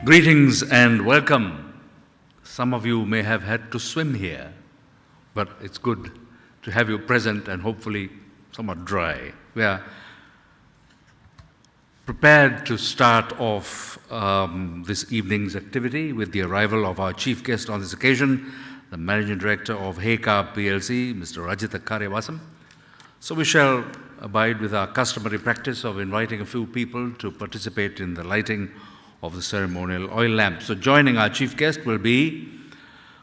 Greetings and welcome. Some of you may have had to swim here, but it's good to have you present and hopefully somewhat dry. We are prepared to start off this evening's activity with the arrival of our chief guest on this occasion, the Managing Director of HECA PLC, Mr. Rajitha Karyavasam. So we shall abide with our customary practice of inviting a few people to participate in the lighting of the ceremonial oil lamp. So joining our chief guest will be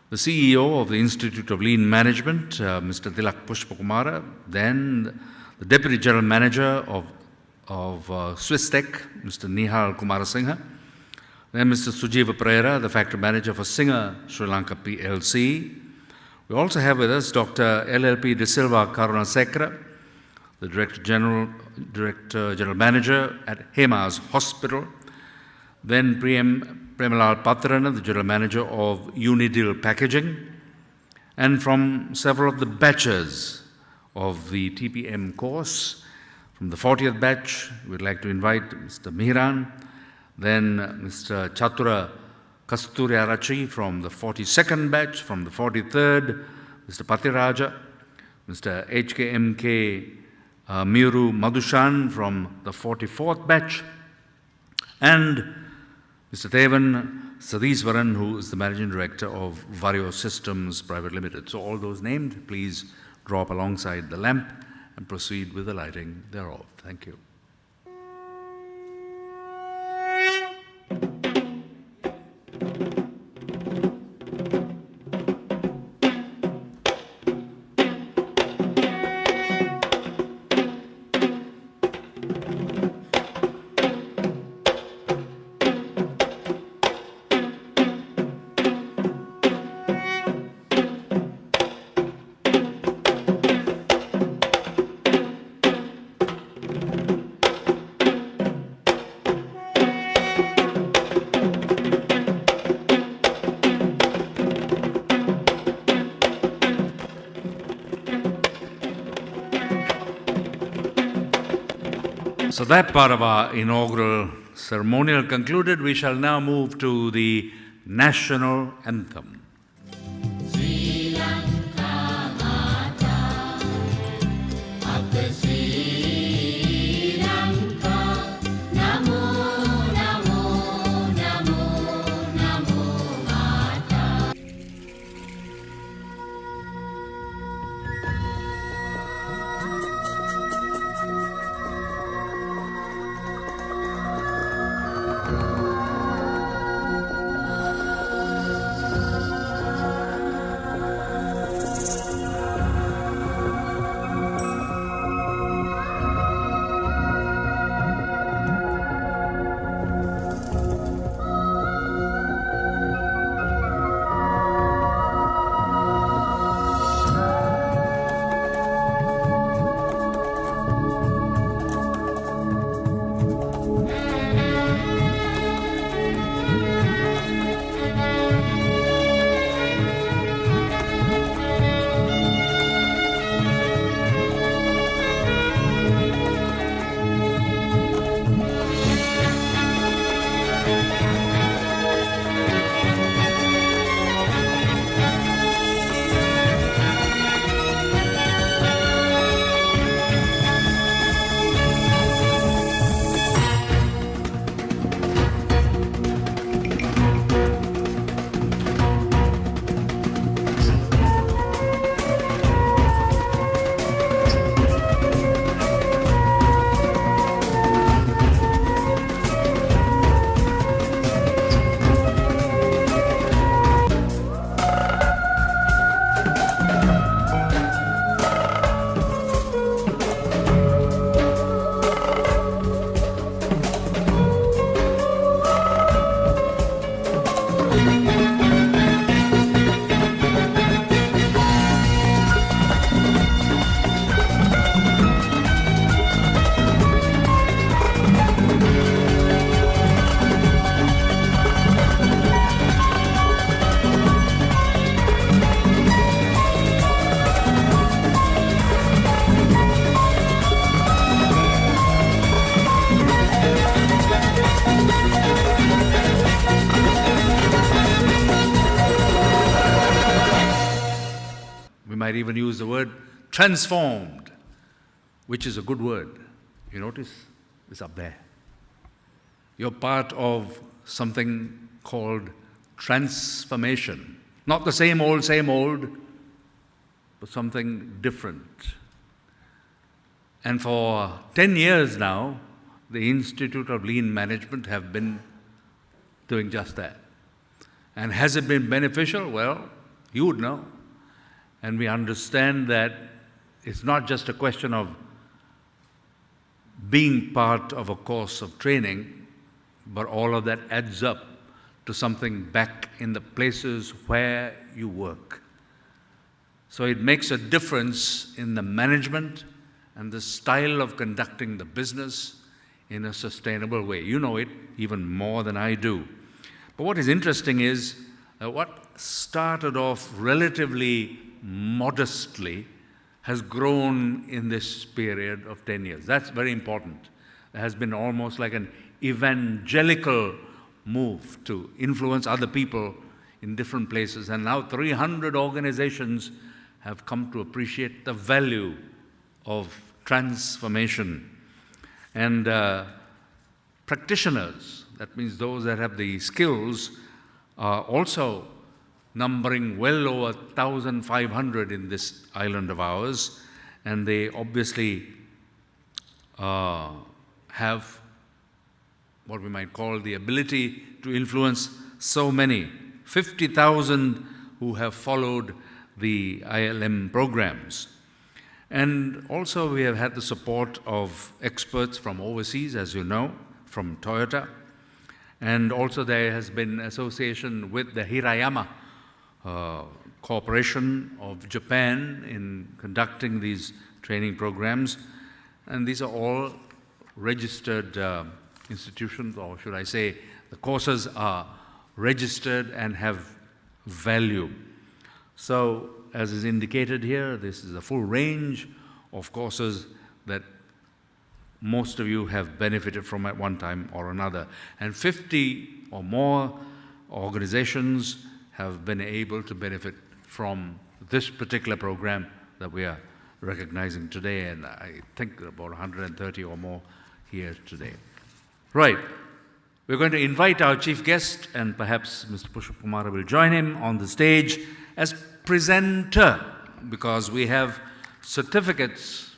the CEO of the Institute of Lean Management, Mr. Tilak Pushpakumara, then the Deputy General Manager of Swistech, Mr. Nihal Kumarasinghe, then Mr. Sujiva Pereira, the Factory Manager for Singer Sri Lanka PLC. We also have with us Dr. LLP De Silva Karunasekara, the Director General Manager at Hema's Hospital, then Premalal Patrana, the General Manager of Unidil Packaging, and from several of the batches of the TPM course. From the 40th batch, we'd like to invite Mr. Mihran, then Mr. Chatura Kasturiarachi from the 42nd batch, from the 43rd, Mr. Patiraja, Mr. HKMK Miru Madhushan from the 44th batch, and Mr. Devan Sadiswaran, who is the Managing Director of Vario Systems Private Limited. So all those named, please draw up alongside the lamp and proceed with the lighting thereof. Thank you. So that part of our inaugural ceremonial concluded, we shall now move to the national anthem. Sri Lanka Mata, Ate Sri Lanka, Namo, Namo, Namo, Namo Mata. might even use the word transformed, which is a good word. You notice it's up there. You're part of something called transformation. Not the same old, but something different. And for 10 years now, the Institute of Lean Management have been doing just that. And has it been beneficial? Well, you would know. And we understand that it's not just a question of being part of a course of training, but all of that adds up to something back in the places where you work. So it makes a difference in the management and the style of conducting the business in a sustainable way. You know it even more than I do. But what is interesting is that what started off relatively modestly has grown in this period of 10 years. That's very important. There has been almost like an evangelical move to influence other people in different places. And now 300 organizations have come to appreciate the value of transformation. And practitioners, that means those that have the skills, are also numbering well over 1,500 in this island of ours. And they obviously have what we might call the ability to influence so many. 50,000 who have followed the ILM programs. And also we have had the support of experts from overseas, as you know, from Toyota. And also there has been association with the Hirayama Corporation of Japan in conducting these training programs. And these are all registered institutions, or should I say, the courses are registered and have value. So, as is indicated here, this is a full range of courses that most of you have benefited from at one time or another. And 50 or more organizations have been able to benefit from this particular program that we are recognizing today, and I think about 130 or more here today. Right. We're going to invite our chief guest, and perhaps Mr. Pushpakumara will join him on the stage as presenter, because we have certificates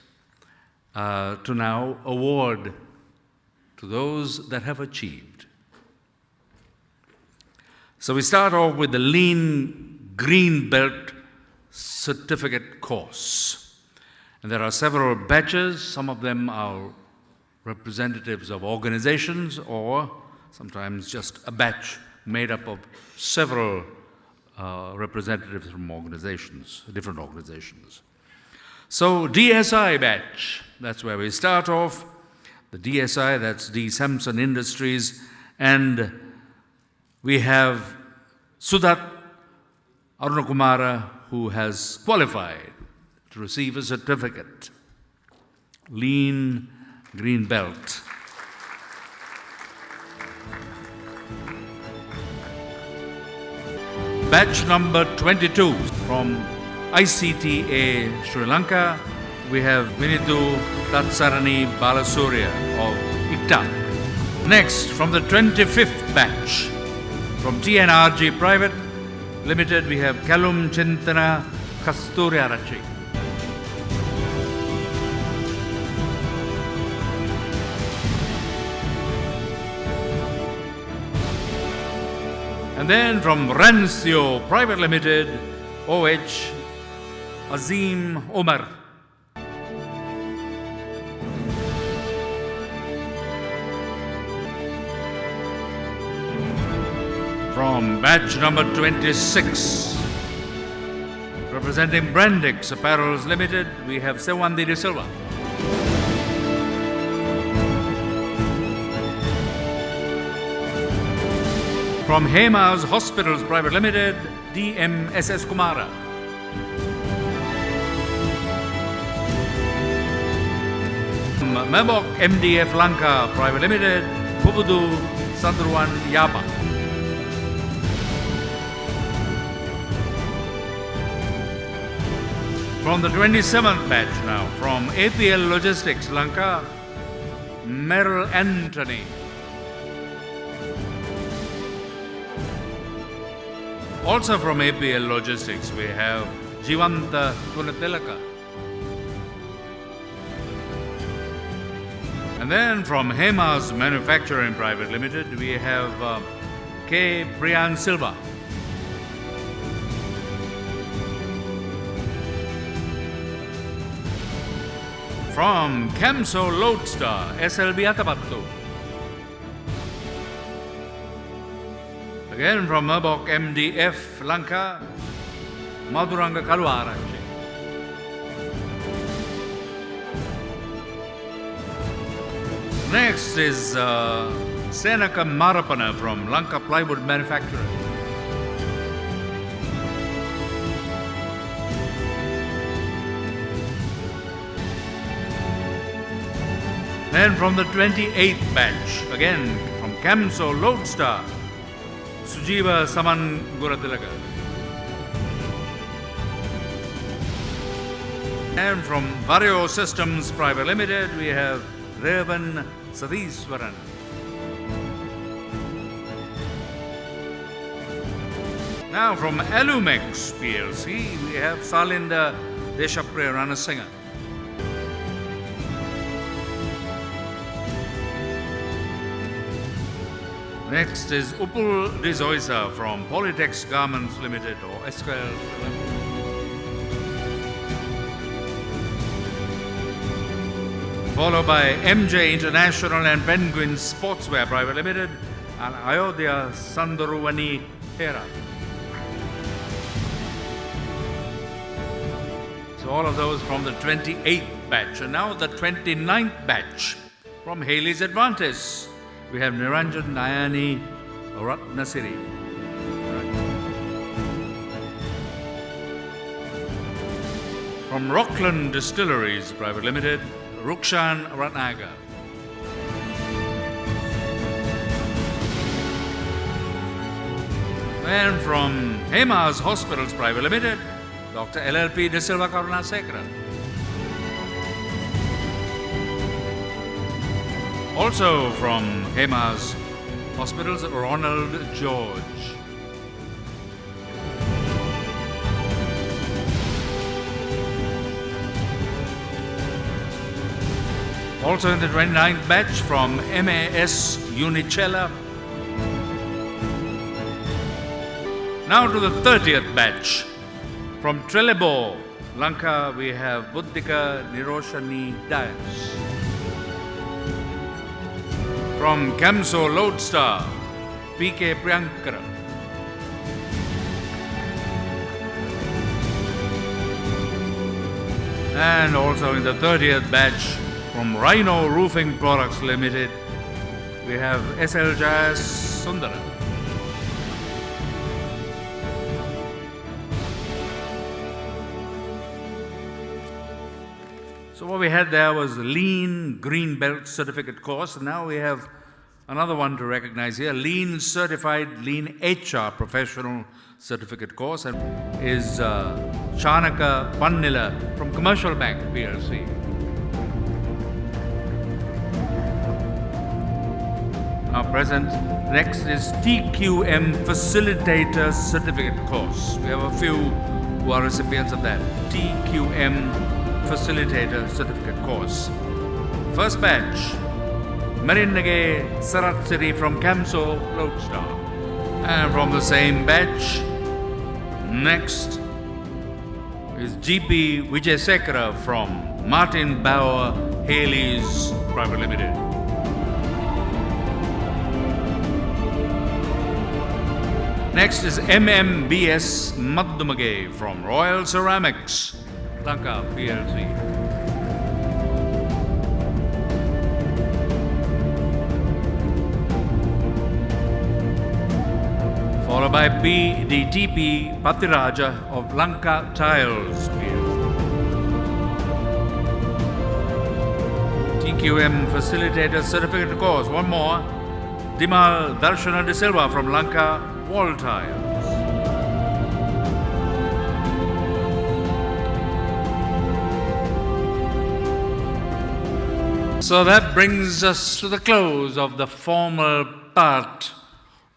to now award to those that have achieved. So we start off with the Lean Green Belt Certificate course. And there are several batches. Some of them are representatives of organizations, or sometimes just a batch made up of several representatives from organizations, different organizations. So DSI batch, that's where we start off. The DSI, that's D. Sampson Industries, and we have Sudat Arunakumara, who has qualified to receive a certificate. Lean Green Belt. Batch number 22 from ICTA Sri Lanka, we have Vinitu Tatsarani Balasurya of ICTA. Next, from the 25th batch, from TNRG Private Limited, we have Kalum Chintana Kasturiarachi. And then from Rancio Private Limited, OH Azim Omar. From batch number 26, representing Brandix Apparels Limited, we have Sewandi De Silva. From Hema's Hospitals Private Limited, DMSS Kumara. From Mebok MDF Lanka Private Limited, Pubudu Sandruan Yaba. From the 27th batch now, from APL Logistics, Lanka, Meryl Anthony. Also from APL Logistics, we have Jivanta Gunatilaka. And then from Hema's Manufacturing Private Limited, we have K. Priyan Silva. From Camso Lodestar, SLB Atabattu. Again from Merbok MDF, Lanka, Madhuranga Kalwarachi. Next is Senaka Marapana from Lanka Plywood Manufacturer. Then from the 28th batch, again from Camso Lodestar, Sujiva Saman Guratilaga. And from Vario Systems Private Limited, we have Revan Sadiswaran. Now from Alumex PLC, we have Salinda Deshapriya Ranasinghe. Next is Upul Dizoisa from Polytex Garments Limited or SQL. Followed by MJ International and Penguin Sportswear Private Limited and Ayodhya Sandaruvani Hera. So all of those from the 28th batch. And now the 29th batch from Haley's Advantage. We have Niranjan Nayani Ratnasiri. From Rockland Distilleries Private Limited, Rukshan Ratnagar. And from Hema's Hospitals Private Limited, Dr. LLP De Silva Karunasekara. Also from Hema's Hospitals, Ronald George. Also in the 29th batch from MAS Unicella. Now to the 30th batch. From Trelleborg, Lanka, we have Buddhika Niroshani Dias. From Camso Lodestar, PK Priyankara. And also in the 30th batch, from Rhino Roofing Products Limited, we have SL Jayas Sundara. So what we had there was the Lean Green Belt Certificate course, and now we have another one to recognize here, Lean Certified Lean HR Professional Certificate course, and is Chanaka Pannila from Commercial Bank PLC. Now present. Next is TQM Facilitator Certificate course. We have a few who are recipients of that. TQM Facilitator Certificate course. First batch, Marinnage Saratsiri from Camso Lodestar. And from the same batch, next is GP Vijay Sekara from Martin Bauer Haley's Private Limited. Next is MMBS Madhumage from Royal Ceramics, Lanka PLC. Followed by BDTP Patiraja of Lanka Tiles PLC. TQM Facilitator Certificate course, one more. Dimal Darshana De Silva from Lanka Wall Tiles. So that brings us to the close of the formal part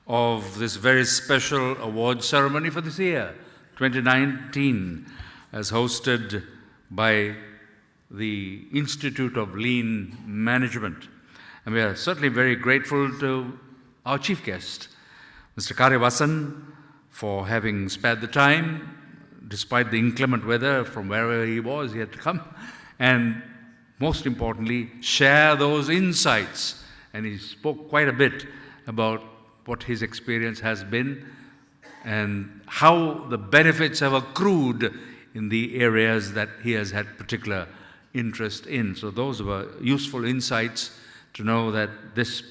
of this very special award ceremony for this year, 2019, as hosted by the Institute of Lean Management. And we are certainly very grateful to our chief guest, Mr. Karyawasan, for having spared the time, despite the inclement weather from wherever he was, he had to come, and most importantly, share those insights. And he spoke quite a bit about what his experience has been and how the benefits have accrued in the areas that he has had particular interest in. So those were useful insights to know that this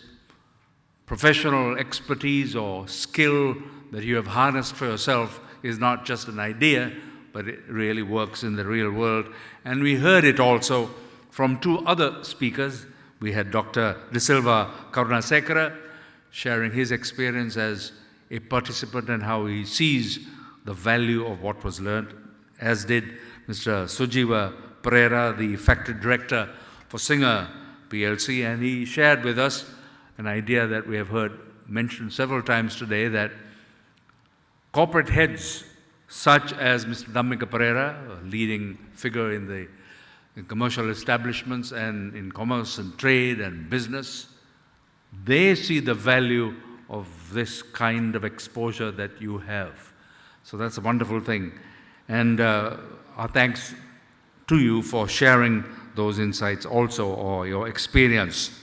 professional expertise or skill that you have harnessed for yourself is not just an idea, but it really works in the real world. And we heard it also from two other speakers. We had Dr. De Silva Karunasekara sharing his experience as a participant and how he sees the value of what was learned, as did Mr. Sujiva Pereira, the Factory Director for Singer PLC, and he shared with us an idea that we have heard mentioned several times today, that corporate heads such as Mr. Dhammika Pereira, a leading figure in commercial establishments and in commerce and trade and business, they see the value of this kind of exposure that you have. So that's a wonderful thing. And our thanks to you for sharing those insights also, or your experience.